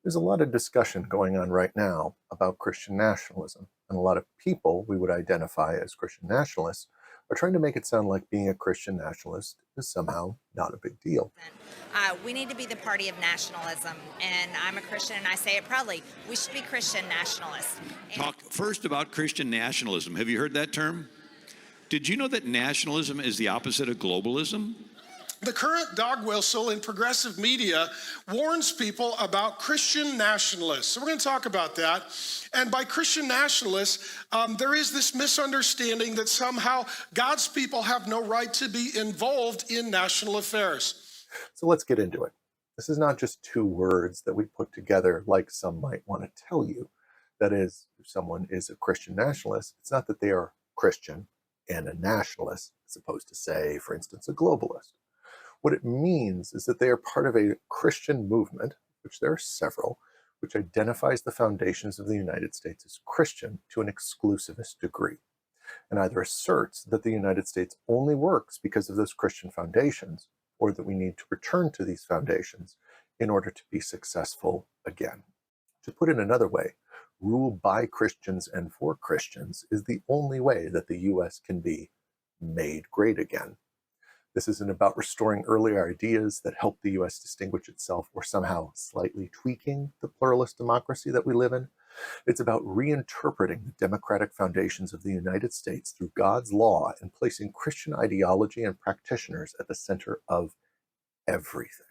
There's a lot of discussion going on right now about Christian nationalism, and a lot of people we would identify as Christian nationalists are trying to make it sound like being a Christian nationalist is somehow not a big deal. We need to be the party of nationalism, and I'm a Christian, and I say it proudly. We should be Christian nationalists. Talk first about Christian nationalism. Have you heard that term? Did you know that nationalism is the opposite of globalism? The current dog whistle in progressive media warns people about Christian nationalists. So we're going to talk about that. And by Christian nationalists, there is this misunderstanding that somehow God's people have no right to be involved in national affairs. So let's get into it. This is not just two words that we put together like some might want to tell you. That is, if someone is a Christian nationalist, it's not that they are Christian and a nationalist, as opposed to, say, for instance, a globalist. What it means is that they are part of a Christian movement, which there are several, which identifies the foundations of the United States as Christian to an exclusivist degree, and either asserts that the United States only works because of those Christian foundations, or that we need to return to these foundations in order to be successful again. To put it another way, rule by Christians and for Christians is the only way that the US can be made great again. This isn't about restoring earlier ideas that help the US distinguish itself or somehow slightly tweaking the pluralist democracy that we live in. It's about reinterpreting the democratic foundations of the United States through God's law and placing Christian ideology and practitioners at the center of everything.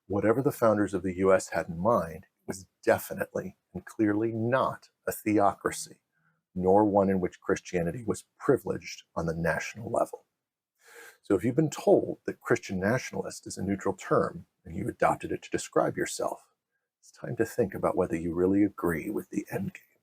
Whatever the founders of the US had in mind, it was definitely and clearly not a theocracy, nor one in which Christianity was privileged on the national level. So if you've been told that Christian nationalist is a neutral term and you adopted it to describe yourself, it's time to think about whether you really agree with the end game.